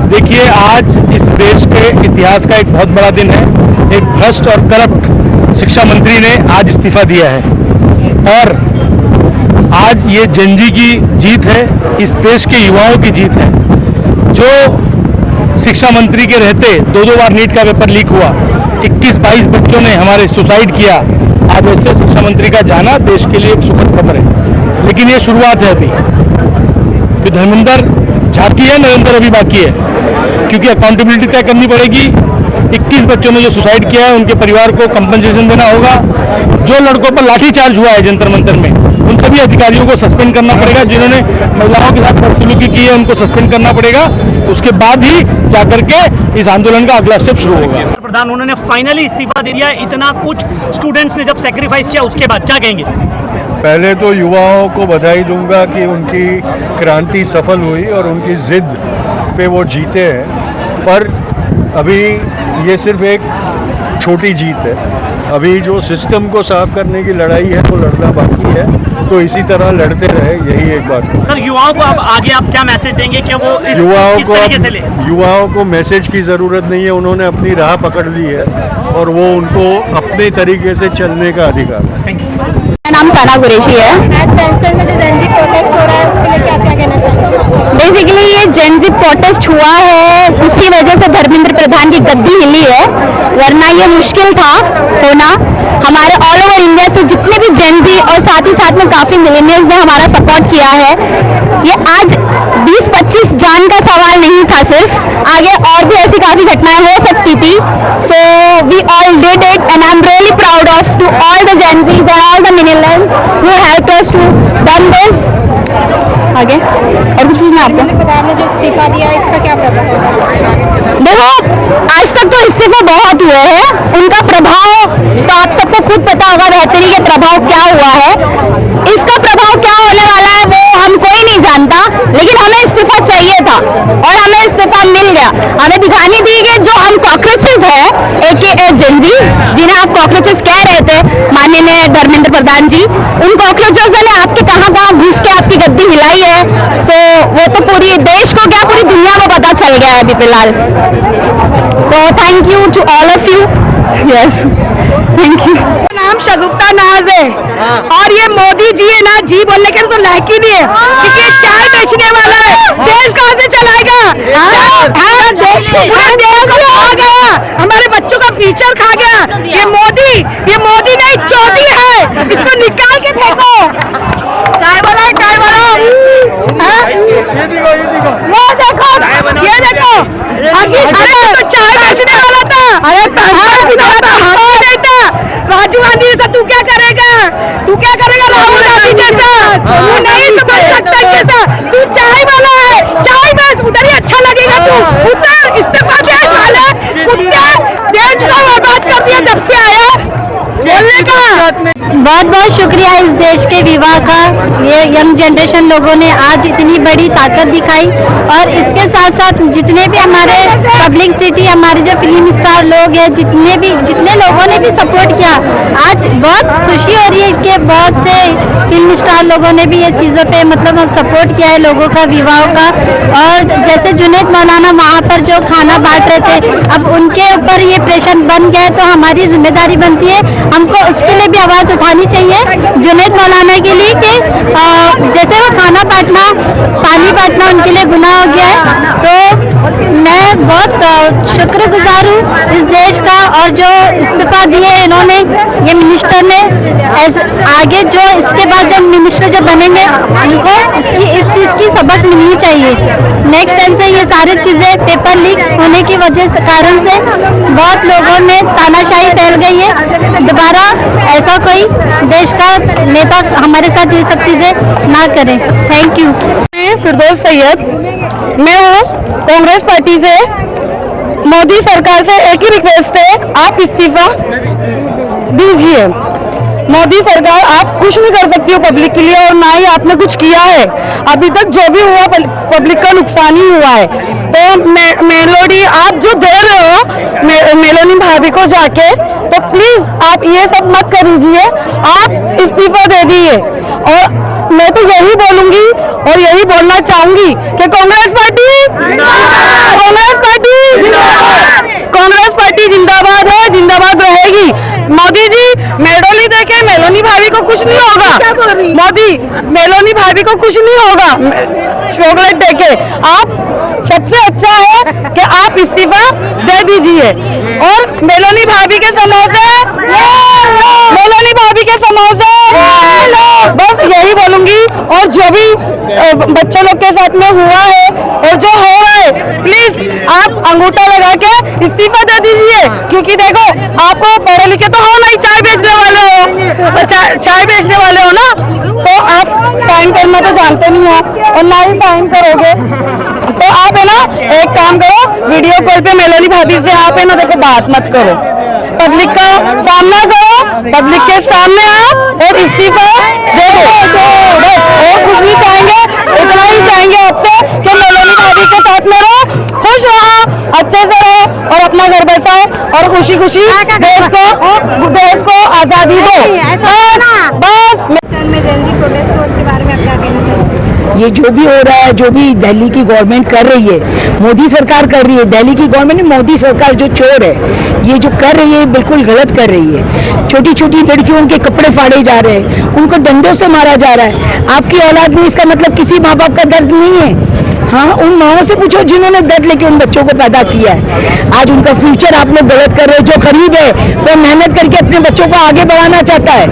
देखिए, आज इस देश के इतिहास का एक बहुत बड़ा दिन है। एक भ्रष्ट और करप्ट शिक्षा मंत्री ने आज इस्तीफा दिया है और आज ये जनजी की जीत है, इस देश के युवाओं की जीत है। जो शिक्षा मंत्री के रहते दो बार नीट का पेपर लीक हुआ, 21-22 बच्चों ने हमारे सुसाइड किया। आज ऐसे शिक्षा मंत्री का जाना देश के लिए एक सुखद खबर है, लेकिन ये शुरुआत है। अभी जो धर्मेंद्र झांकी है, नरेंद्र अभी बाकी है, क्योंकि अकाउंटेबिलिटी तय करनी पड़ेगी। 21 बच्चों ने जो सुसाइड किया है, उनके परिवार को कंपनसेशन देना होगा। जो लड़कों पर लाठीचार्ज हुआ है जंतर मंतर में, उन सभी अधिकारियों को सस्पेंड करना पड़ेगा। जिन्होंने महिलाओं के साथ बदसलूकी की है, उनको सस्पेंड करना पड़ेगा। उसके बाद ही जाकर के इस आंदोलन का अगला स्टेप शुरू होगा। प्रधान उन्होंने फाइनली इस्तीफा दे दिया। इतना कुछ स्टूडेंट्स ने जब सेक्रीफाइस किया, उसके बाद क्या कहेंगे? पहले तो युवाओं को बधाई दूंगा कि उनकी क्रांति सफल हुई और उनकी जिद पे वो जीते हैं। पर अभी ये सिर्फ एक छोटी जीत है। अभी जो सिस्टम को साफ करने की लड़ाई है वो लड़ना बाकी है, तो इसी तरह लड़ते रहे, यही एक बात है। सर, युवाओं को अब आगे आप क्या मैसेज देंगे कि वो युवाओं को मैसेज की ज़रूरत नहीं है। उन्होंने अपनी राह पकड़ ली है और वो उनको अपने तरीके से चलने का अधिकार है। मेरा नाम साना कुरैशी है। आज बैंस्टैंड में जो जेनजी प्रोटेस्ट हो रहा है, उसके लिए क्या कहना चाहेंगे? बेसिकली ये जेनजी प्रोटेस्ट हुआ है, उसी वजह से धर्मेंद्र प्रधान की गद्दी हिली है, वरना ये मुश्किल था होना। हमारे ऑल ओवर इंडिया से जितने भी जेनजी और साथ ही साथ में काफ़ी मिलेनियल्स ने हमारा सपोर्ट किया है। ये आज 20-25 जान का सवाल नहीं था सिर्फ, आगे और भी ऐसी काफ़ी घटनाएं हो सकती थी। So we all did it and I am really proud of to all the Gen Zs and all the millennials who helped us to done this। आगे और कुछ पूछना आपको? प्रधान ने जो इस्तीफा दिया, इसका क्या प्रभाव होगा? देखो, आज तक तो इस्तीफा बहुत हुए हैं, उनका प्रभाव तो आप सबको खुद पता होगा बेहतरी के प्रभाव क्या हुआ है। इसका प्रभाव क्या होने वाला है वो हम कोई नहीं जानता, लेकिन हमें इस्तीफा चाहिए था और हमें इस्तीफा मिल गया। हमें दिखानी थी कि जो हम कॉकरोचेस है, AKA जेनजीज, जिन्हें आप कॉकरोचेस कह रहे थे माननीय धर्मेंद्र प्रधान जी, उन कॉकरोचेस ने आपके कहाँ घुस के आपकी गद्दी हिलाई है। सो वो तो पूरी देश को क्या, पूरी दुनिया को पता चल गया है अभी फिलहाल। So thank you to all of you. Yes, thank you. नाम शगुफ्ता नाज है और ये मोदी जी है ना, जी बोलने के तो लायक ही नहीं है, क्योंकि ये चाय बेचने वाला है। देश कहाँ से चलाएगा? देश को खा गया, हमारे बच्चों का फ्यूचर खा गया। ये मोदी नहीं, चोटी है, इसको निकाल के फेंको। चाय वाला है, चाय वाला। ये देखो, अरे तो चाय बेचने वाला था, राजू गांधी जैसा तू क्या करेगा? राहुल गांधी जैसा तू नहीं समझ सकता कैसा? तू चाय वाला है, चाय बस उधर ही अच्छा लगेगा। तू उधर इस्तीफा दे साले, कुत्ते, देश को बर्बाद कर दिया जब से आया बोलने का। बहुत बहुत शुक्रिया इस देश के विवाह का। ये यंग जनरेशन लोगों ने आज इतनी बड़ी ताकत दिखाई और इसके साथ साथ जितने भी हमारे पब्लिक सिटी, हमारे जो फिल्म स्टार लोग हैं, जितने लोगों ने भी सपोर्ट किया, आज बहुत खुशी हो रही है कि बहुत से फिल्म स्टार लोगों ने भी ये चीज़ों पे मतलब सपोर्ट किया है लोगों का, विवाह का। और जैसे जुनैद मौलाना वहाँ पर जो खाना बांट रहे थे, अब उनके ऊपर ये प्रेशर बन गया, तो हमारी जिम्मेदारी बनती है हमको उसके लिए भी आवाज़ उठानी चाहिए जुनैद मौलाना के लिए कि जैसे वो खाना बांटना, पानी बांटना उनके लिए गुनाह हो गया है। तो मैं बहुत शुक्रगुजार हूँ इस देश का, और जो इस्तीफा दिए इन्होंने, ये मिनिस्टर ने, आगे जो इसके बाद जो मिनिस्टर जो बनेंगे उनको इस चीज़ की सबक मिलनी चाहिए। नेक्स्ट टाइम से ये सारी चीज़ें पेपर लीक होने की वजह से कारण से बहुत लोगों में तानाशाही फैल गई है। दोबारा ऐसा कोई देश का नेता हमारे साथ ये सब चीज़ें ना करें। Thank you. मैं फिरदौस सैयद, मैं हूँ कांग्रेस पार्टी से। मोदी सरकार से एक ही रिक्वेस्ट है, आप इस्तीफा दीजिए। मोदी सरकार आप कुछ नहीं कर सकती हो पब्लिक के लिए, और ना ही आपने कुछ किया है। अभी तक जो भी हुआ पब्लिक का नुकसान ही हुआ है। तो मेलोडी आप जो दे रहे हो मेलोनी भाभी को जाके, तो प्लीज आप ये सब मत करिए, आप इस्तीफा दे दीजिए। और मैं तो यही बोलूंगी और यही बोलना चाहूंगी कि कांग्रेस पार्टी कांग्रेस पार्टी जिंदाबाद है, जिंदाबाद रहेगी। मोदी जी मेडोली देके मेलोनी भाभी को कुछ नहीं होगा, मोदी मेलोनी भाभी को कुछ नहीं होगा चॉकलेट देके। आप सबसे अच्छा है कि आप इस्तीफा दे दीजिए और मेलोनी भाभी के समोसे, मेलोनी भाभी के समोसे, बस यही बोलूंगी। और जो भी बच्चों लोग के साथ में हुआ है और जो हो रहा है, प्लीज आप अंगूठा लगा के इस्तीफा दे दीजिए। क्योंकि देखो, आपको पढ़े लिखे तो हो नहीं, चाय बेचने वाले हो, चाय बेचने वाले हो ना, तो आप साइन करना तो जानते नहीं हो और ना ही साइन करोगे। तो आप है ना, एक काम करो, वीडियो कॉल पे मेलोनी भाभी से आप है ना, देखो बात मत करो, पब्लिक का सामना करो, पब्लिक के सामने आओ और इस्तीफा दे दो। बस और कुछ नहीं चाहेंगे, इतना ही चाहेंगे आपसे कि मेलोनी भाभी के साथ में रहो, खुश रहो, अच्छे से रहो और अपना घर बसाओ और खुशी खुशी देश को आजादी दो। बस ये जो भी हो रहा है, जो भी दिल्ली की गवर्नमेंट कर रही है, मोदी सरकार कर रही है, दिल्ली की गवर्नमेंट मोदी सरकार जो चोर है, ये जो कर रही है बिल्कुल गलत कर रही है। छोटी छोटी लड़कियों के कपड़े फाड़े जा रहे हैं, उनको डंडों से मारा जा रहा है। आपकी औलाद में इसका मतलब किसी माँ बाप का दर्द नहीं है। हाँ, उन माओं से पूछो जिन्होंने दर्द लेके उन बच्चों को पैदा किया है। आज उनका फ्यूचर आप लोग गलत कर रहे हो। जो गरीब है वो मेहनत करके अपने बच्चों को आगे बढ़ाना चाहता है,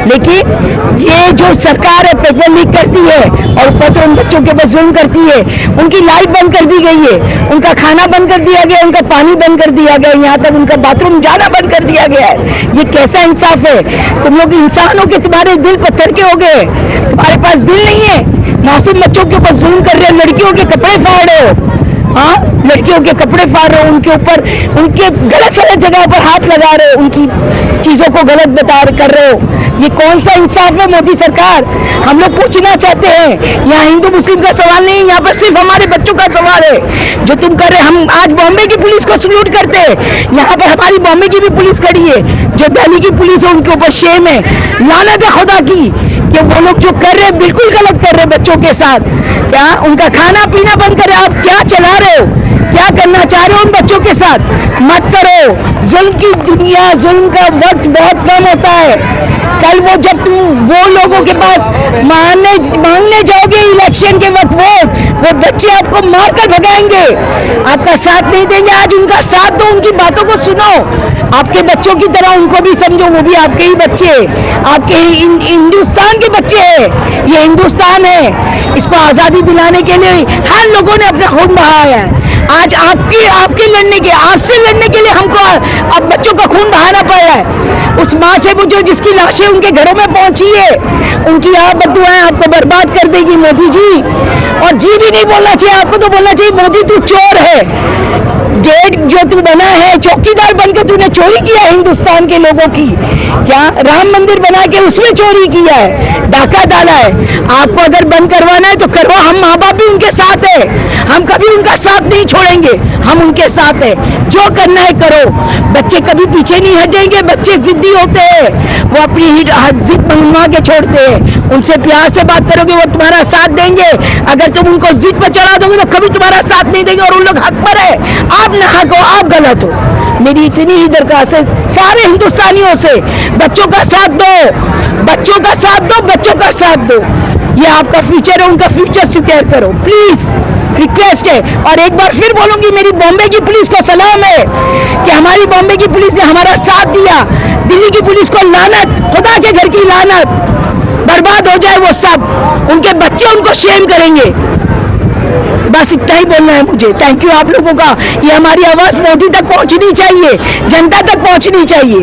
लेकिन ये जो सरकार है पेपर लीक करती है और ऊपर से उन बच्चों के ऊपर जुल्म करती है। उनकी लाइट बंद कर दी गई है, उनका खाना बंद कर दिया गया, उनका पानी बंद कर दिया गया, यहाँ तक उनका बाथरूम जाना बंद कर दिया गया है। ये कैसा इंसाफ है? तुम लोग इंसान हो के तुम्हारे दिल पत्थर के हो गए, तुम्हारे पास दिल नहीं है। मासूम बच्चों के ऊपर जुल्म कर रहे हो, लड़कियों के कपड़े फाड़ रहे हो। हाँ, लड़कियों के कपड़े फाड़ रहे हो, उनके ऊपर उनके गलत जगह पर हाथ लगा रहे हो, उनकी चीजों को गलत कर रहे हो। ये कौन सा इंसाफ है मोदी सरकार? हम लोग पूछना चाहते हैं। यहाँ हिंदू मुस्लिम का सवाल नहीं, यहाँ पर सिर्फ हमारे बच्चों का सवाल है। जो तुम कर रहे, हम आज बॉम्बे की पुलिस को सल्यूट करते हैं। यहाँ पर हमारी बॉम्बे की भी पुलिस खड़ी है, जो दिल्ली की पुलिस है उनके ऊपर शेम है। लानत है खुदा की कि वो लोग जो कर रहे हैं बिल्कुल गलत कर रहे हैं बच्चों के साथ। क्या उनका खाना पीना बंद कर रहे हो? आप क्या चला रहे हो? क्या करना चाह रहे हो उन बच्चों के साथ? मत करो। जुल्म की दुनिया, जुल्म का वक्त बहुत कम होता है। कल वो जब तुम वो लोगों के पास मांगने जाओगे इलेक्शन के वक्त वोट, वो बच्चे आपको मारकर भगाएंगे, आपका साथ नहीं देंगे। आज उनका साथ दो, उनकी बातों को सुनो, आपके बच्चों की तरह उनको भी समझो, वो भी आपके ही बच्चे, आपके ही हिंदुस्तान के बच्चे हैं। ये हिंदुस्तान है, इसको आज़ादी दिलाने के लिए हर लोगों ने अपना खून बहाया है। आज आपके लड़ने के, आपसे लड़ने के लिए हमको अब बच्चों का खून बहाना पड़ रहा है। उस माँ से पूछो जिसकी लाशें उनके घरों में पहुंची है, उनकी आप बद्दुआएं आपको बर्बाद कर देगी मोदी जी। और जी भी नहीं बोलना चाहिए आपको, तो बोलना चाहिए मोदी तू चोर है। गेट जो तू बना है, चौकीदार बनकर तूने चोरी किया है हिंदुस्तान के लोगों की। क्या राम मंदिर बना के उसमें चोरी किया है, डाका डाला है। आपको अगर बंद करवाना है तो करवा, हम माँ बाप भी उनके साथ है, हम कभी उनका साथ नहीं छोड़ेंगे, हम उनके साथ है। जो करना है करो, बच्चे कभी पीछे नहीं हटेंगे। बच्चे जिद्दी होते हैं, वो अपनी जिद मनवा के छोड़ते हैं। उनसे प्यार से बात करोगे वो तुम्हारा साथ देंगे। अगर तुम उनको जिद पर चढ़ा दोगे तो कभी तुम्हारा साथ नहीं देंगे और उन लोग हक पर है, आप ना हक हो, आप गलत हो। मेरी इतनी ही दरख्वास्त है सारे हिंदुस्तानियों से, बच्चों का साथ दो, बच्चों का साथ दो, बच्चों का साथ दो। ये आपका फ्यूचर है, उनका फ्यूचर सिक्योर करो प्लीज, रिक्वेस्ट है। और एक बार फिर बोलूंगी, मेरी बॉम्बे की पुलिस को सलाम है कि हमारी बॉम्बे की पुलिस ने हमारा साथ दिया। दिल्ली की पुलिस को लानत, खुदा के घर की लानत, बर्बाद हो जाए वो सब, उनके बच्चे उनको शेम करेंगे। बस इतना ही बोलना है मुझे। थैंक यू आप लोगों का। ये हमारी आवाज मोदी तक पहुंचनी चाहिए, जनता तक पहुंचनी चाहिए।